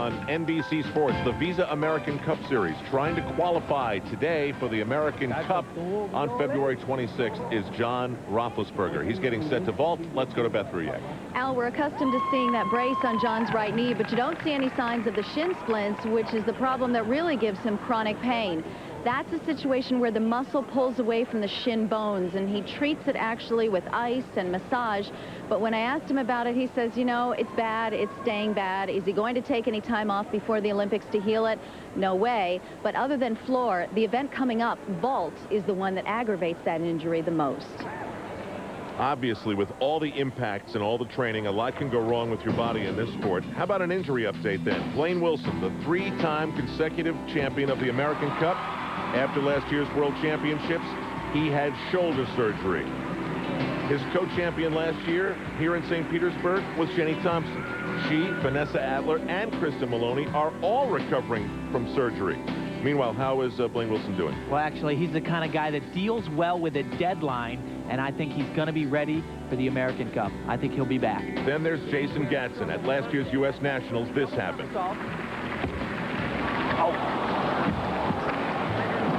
on NBC Sports, the Visa American Cup Series. Trying to qualify today for the American Cup on February 26th is John Roethlisberger. He's getting set to vault. Let's go to Beth Ruyak. Al, we're accustomed to seeing that brace on John's right knee, but you don't see any signs of the shin splints, which is the problem that really gives him chronic pain. That's a situation where the muscle pulls away from the shin bones, and he treats it actually with ice and massage. But when I asked him about it, he says, you know, it's bad, it's staying bad. Is he going to take any time off before the Olympics to heal it? No way. But other than floor, the event coming up, vault, is the one that aggravates that injury the most. Obviously, with all the impacts and all the training, a lot can go wrong with your body in this sport. How about an injury update then? Blaine Wilson, the three-time consecutive champion of the American Cup. After last year's World Championships, he had shoulder surgery. His co-champion last year here in St. Petersburg was Jenny Thompson. She, Vanessa Adler, and Krista Maloney are all recovering from surgery. Meanwhile, how is Blaine Wilson doing? Well, actually, he's the kind of guy that deals well with a deadline, and I think he's going to be ready for the American Cup. I think he'll be back. Then there's Jason Gatson. At last year's U.S. Nationals, this happened.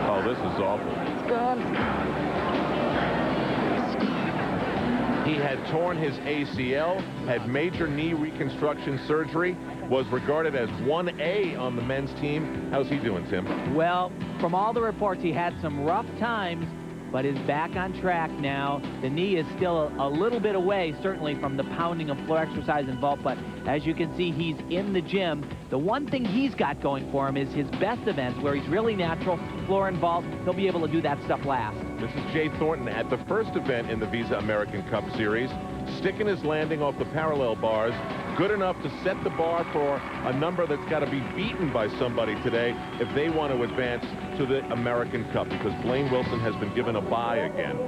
Oh, this is awful. It's gone. He had torn his ACL, had major knee reconstruction surgery, was regarded as 1A on the men's team. How's he doing, Tim? Well, from all the reports, he had some rough times, but is back on track now. The knee is still a little bit away, certainly, from the pounding of floor exercise and vault, but as you can see, he's in the gym. The one thing he's got going for him is his best events, where he's really natural, floor and vault. He'll be able to do that stuff last. This is Jay Thornton at the first event in the Visa American Cup Series, sticking his landing off the parallel bars, good enough to set the bar for a number that's got to be beaten by somebody today if they want to advance to the American Cup, because Blaine Wilson has been given a bye again.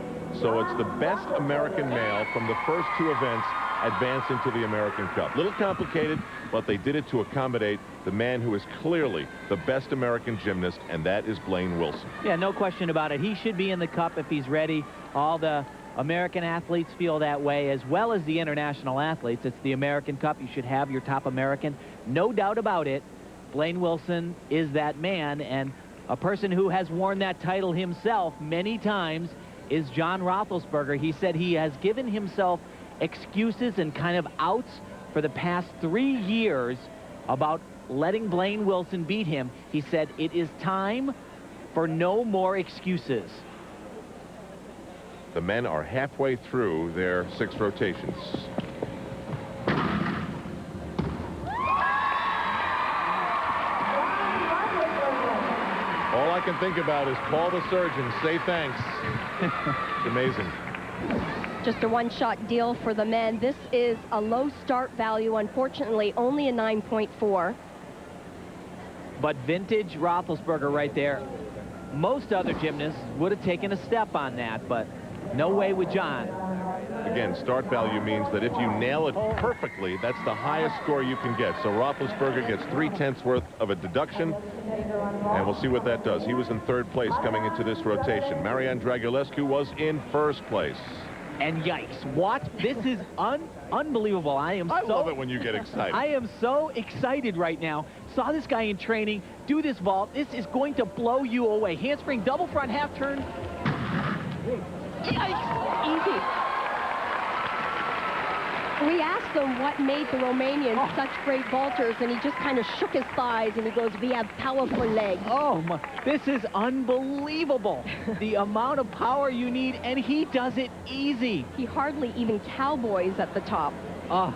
So it's the best American male from the first two events advance into the American Cup. Little complicated, but they did it to accommodate the man who is clearly the best American gymnast, and that is Blaine Wilson. Yeah, no question about it. He should be in the Cup if he's ready. All the American athletes feel that way, as well as the international athletes. It's the American Cup. You should have your top American. No doubt about it. Blaine Wilson is that man, and a person who has worn that title himself many times is John Roethlisberger. He said he has given himself excuses and kind of outs for the past 3 years about letting Blaine Wilson beat him. He said it is time for no more excuses. The men are halfway through their 6 rotations. All I can think about is call the surgeon, say thanks. It's amazing. Just a one-shot deal for the men. This is a low start value, unfortunately, only a 9.4. But vintage Roethlisberger right there. Most other gymnasts would have taken a step on that, but no way with John. Again, start value means that if you nail it perfectly, that's the highest score you can get. So Roethlisberger gets 3/10 worth of a deduction, and we'll see what that does. He was in 3rd place coming into this rotation. Marianne Dragulescu was in 1st place. And yikes, what? This is unbelievable. I love it when you get excited. I am so excited right now. Saw this guy in training do this vault. This is going to blow you away. Handspring, double front, half turn. Yikes, easy. We asked him what made the Romanians such great vaulters, and he just kind of shook his thighs, and he goes, we have powerful legs. Oh, my, this is unbelievable. The amount of power you need, and he does it easy. He hardly even cowboys at the top. Oh.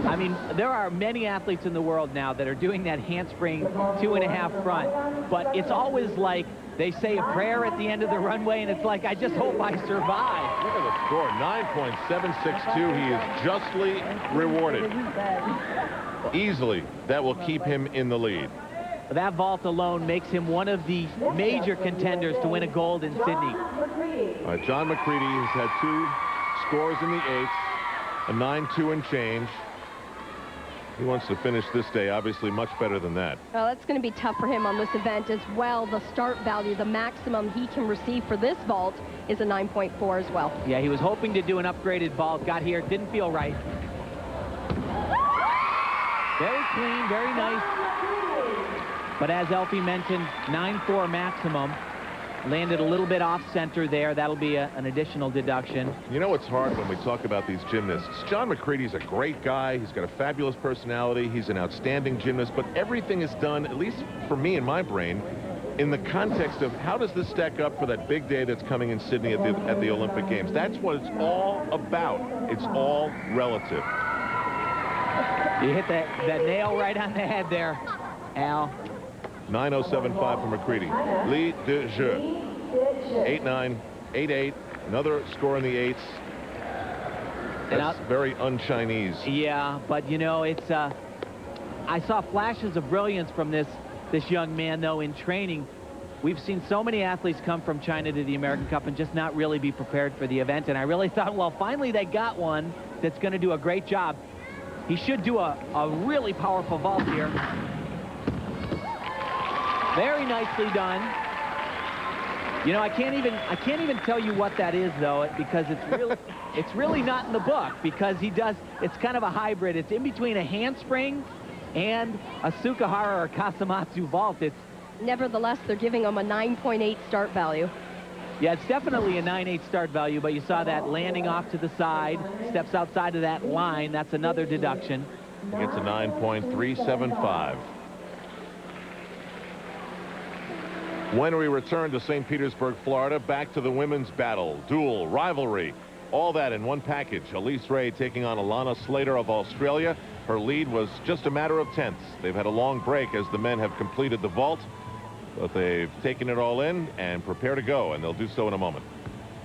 I mean, there are many athletes in the world now that are doing that handspring 2.5 front, but it's always like they say a prayer at the end of the runway, and it's like, I just hope I survive. Look at the score, 9.762. He is justly rewarded. Easily, that will keep him in the lead. That vault alone makes him one of the major contenders to win a gold in Sydney. John McCready has had 2 scores in the 8s, a 9-2 and change. He wants to finish this day, obviously, much better than that. Well, that's going to be tough for him on this event as well. The start value, the maximum he can receive for this vault is a 9.4 as well. Yeah, he was hoping to do an upgraded vault, got here, didn't feel right. Very clean, very nice. But as Elfie mentioned, 9.4 maximum. Landed a little bit off center there. That'll be an additional deduction. You know what's hard when we talk about these gymnasts? John McCready's a great guy. He's got a fabulous personality. He's an outstanding gymnast. But everything is done, at least for me in my brain, in the context of how does this stack up for that big day that's coming in Sydney at the Olympic Games. That's what it's all about. It's all relative. You hit that nail right on the head there, Al. 9.075 for McCready. Lead de jeu. 8-9, 8-8. Another score in the eights. That's very un-Chinese. Yeah, but you know, it's I saw flashes of brilliance from this young man, though, in training. We've seen so many athletes come from China to the American Cup and just not really be prepared for the event. And I really thought, well, finally they got one that's going to do a great job. He should do a really powerful vault here. Very nicely done. You know, I can't even tell you what that is, though, because it's really not in the book, because it's kind of a hybrid. It's in between a handspring and a Sukahara or Kasamatsu vault. Nevertheless, they're giving him a 9.8 start value. Yeah, it's definitely a 9.8 start value, but you saw that landing off to the side, steps outside of that line. That's another deduction. He gets a 9.375. When we return to St. Petersburg, Florida, back to the women's battle, duel, rivalry, all that in one package. Elise Ray taking on Alana Slater of Australia. Her lead was just a matter of tenths. They've had a long break as the men have completed the vault, but they've taken it all in and prepare to go, and they'll do so in a moment.